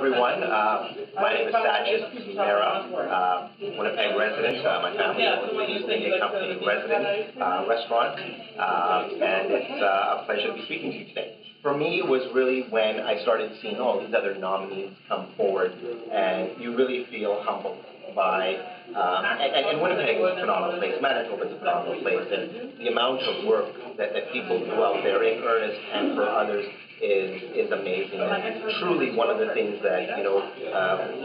everyone. My name is Sajid Mera, Winnipeg resident. My family owns the East India Company resident restaurant, and it's a pleasure to be speaking to you today. For me, it was really when I started seeing all these other nominees come forward, and you really feel humbled by, and Winnipeg is a phenomenal place, Manitoba is a phenomenal place, and the amount of work that people do out there in earnest and for others is amazing. And truly one of the things that,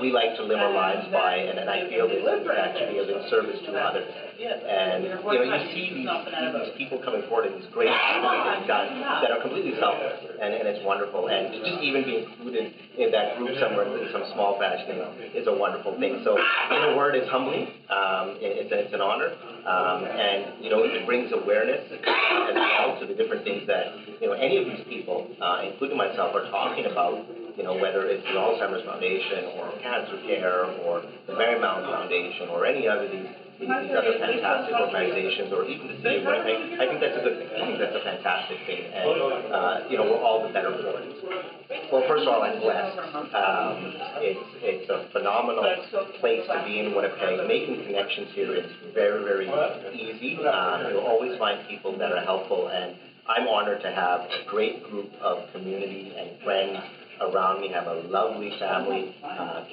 we like to live our lives by, and I feel is actually of service to others. And, you see these people coming forward in these great things that they've done that are completely selfless, and it's wonderful. And to just even be included in that group somewhere in some small fashion is a wonderful thing. So, in a word, it's humbling. It's an honor. And, it brings awareness as well to the different things that, any of these people, including myself, are talking about, whether it's the Alzheimer's Foundation or Cancer Care or the Marymount Foundation or any other these other fantastic organizations, or even the City of Winnipeg. I think that's a good thing. I think that's a fantastic thing, and we're all the better for it. Well, first of all, I'm blessed. It's a phenomenal place to be in Winnipeg. Making connections here is very, very easy. You'll always find people that are helpful, and I'm honored to have a great group of community and friends around me. I have a lovely family.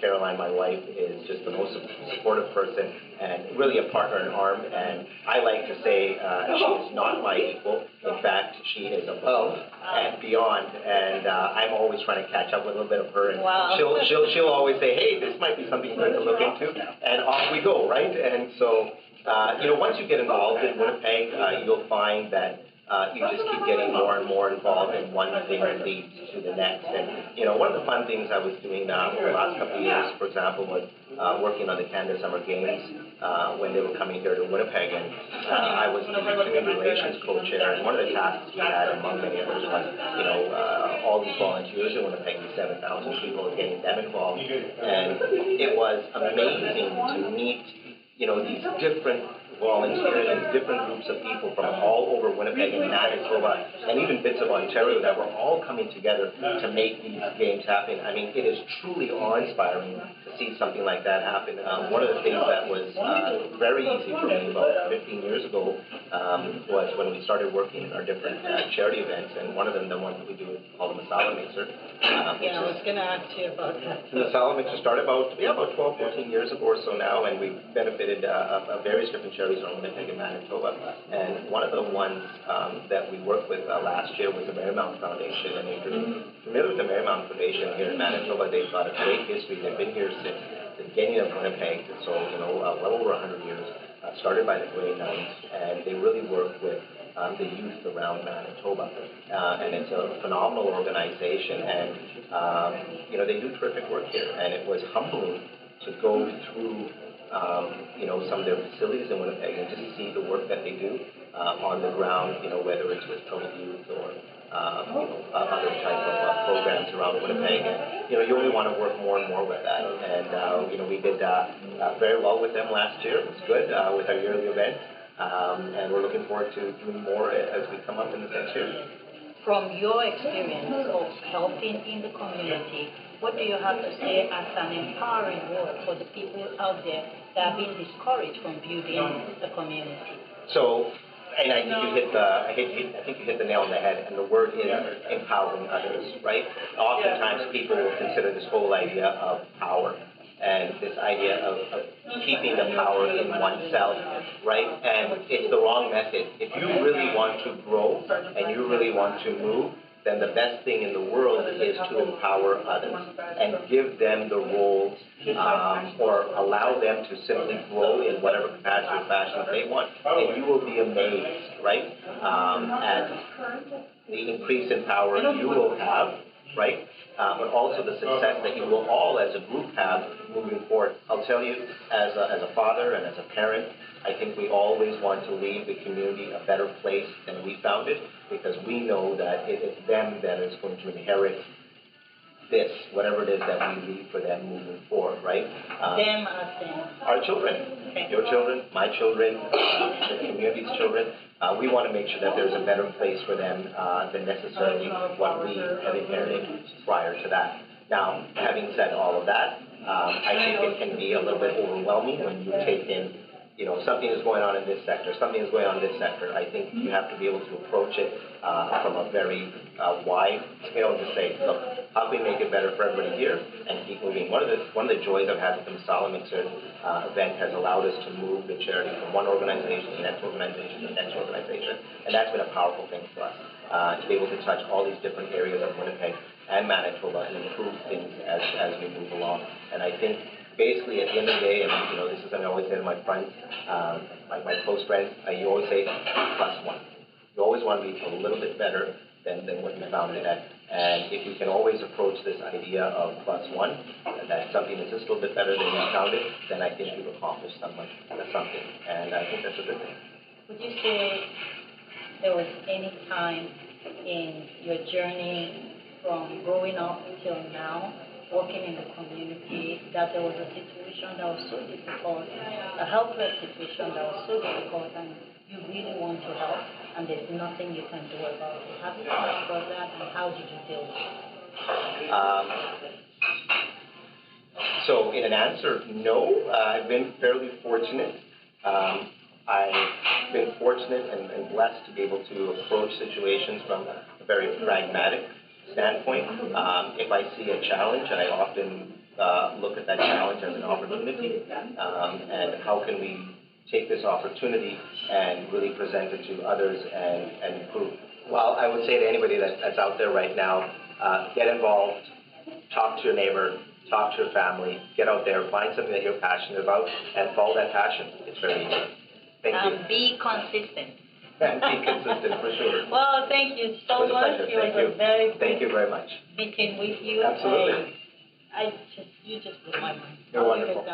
Caroline, my wife, is just the most supportive person and really a partner in arm. And I like to say she is not my equal. In fact, she is above and beyond. And I'm always trying to catch up with a little bit of her. And wow. she'll always say, hey, this might be something good to look into. And off we go, right? And so, once you get involved in Winnipeg, you'll find that you just keep getting more and more involved, and one thing leads to the next. And, one of the fun things I was doing over the last couple of years, for example, was working on the Canada Summer Games when they were coming here to Winnipeg, and I was the community relations co-chair, and one of the tasks we had, among many others, was, all these volunteers in Winnipeg, these 7,000 people, getting them involved. And it was amazing to meet, these different volunteers and different groups of people from all over Winnipeg and Manitoba and even bits of Ontario that were all coming together to make these games happen. I mean, it is truly awe-inspiring to see something like that happen. One of the things that was very easy for me about 15 years ago was when we started working in our different charity events, and one of them, the one that we do, is called the Masala Mixer. I was going to ask you about that. The Masala Mixer started about 12, 14 years ago or so now, and we've benefited various different charities around Winnipeg and Manitoba. And one of the ones that we worked with last year was the Marymount Foundation. And if you're familiar with the Marymount Foundation here in Manitoba, they've got a great history. They've been here since the beginning of Winnipeg, so well over 100 years. Started by the Grey Knights, and they really work with the youth around Manitoba. And it's a phenomenal organization, and they do terrific work here. And it was humbling to go through some of their facilities in Winnipeg and just see the work that they do on the ground, whether it's with troubled youth or other type of programs around Winnipeg. And you only want to work more and more with that. And we did very well with them last year. It was good with our yearly event, and we're looking forward to doing more as we come up in the next year. From your experience of helping in the community, what do you have to say as an empowering word for the people out there that have been discouraged from building the community? So, and I think you hit the nail on the head, and the word is empowering others, right? Oftentimes people will consider this whole idea of power and this idea of keeping the power in oneself, right? And it's the wrong method. If you really want to grow and you really want to move, then the best thing in the world is to empower others and give them the roles or allow them to simply grow in whatever capacity or fashion that they want. And you will be amazed, right, at the increase in power you will have, right, but also the success that you will all as a group have moving forward. I'll tell you, as a father and as a parent, I think we always want to leave the community a better place than we found it, because we know that it is them that is going to inherit this, whatever it is that we leave for them moving forward, right? Them as them. Our children, your children, my children, the community's children. We want to make sure that there's a better place for them than necessarily what we have inherited prior to that. Now, having said all of that, I think it can be a little bit overwhelming when you take in, something is going on in this sector, something is going on in this sector. I think you have to be able to approach it from a very wide scale and just say, look, how can we make it better for everybody here and keep moving? One of the joys I've had with the Masala Mixer event has allowed us to move the charity from one organization to the next organization to the next organization, and that's been a powerful thing for us, to be able to touch all these different areas of Winnipeg and Manitoba and improve things as we move along. And I think basically at the end of the day, and this is something I always say to my friends, my close friends, you always say +1. You always want to be a little bit better than what you found it at. And if you can always approach this idea of +1, that something is just a little bit better than you found it, then I think you've accomplished something. And I think that's a good thing. Would you say there was any time in your journey from growing up till now, working in the community, that there was a situation that was so difficult, a helpless situation that was so difficult, and you really want to help, and there's nothing you can do about it? Have you come across that, and how did you deal with it? So in an answer, no. I've been fairly fortunate. I've been fortunate and blessed to be able to approach situations from a very pragmatic standpoint. If I see a challenge, I often look at that challenge as an opportunity, and how can we take this opportunity and really present it to others and improve. Well, I would say to anybody that's out there right now, get involved, talk to your neighbor, talk to your family, get out there, find something that you're passionate about, and follow that passion. It's very easy. Thank you. Be consistent. And be consistent, for sure. Well, thank you so much. It was a very good Thank you very much. meeting with you. Absolutely. You just blew my mind. You're wonderful.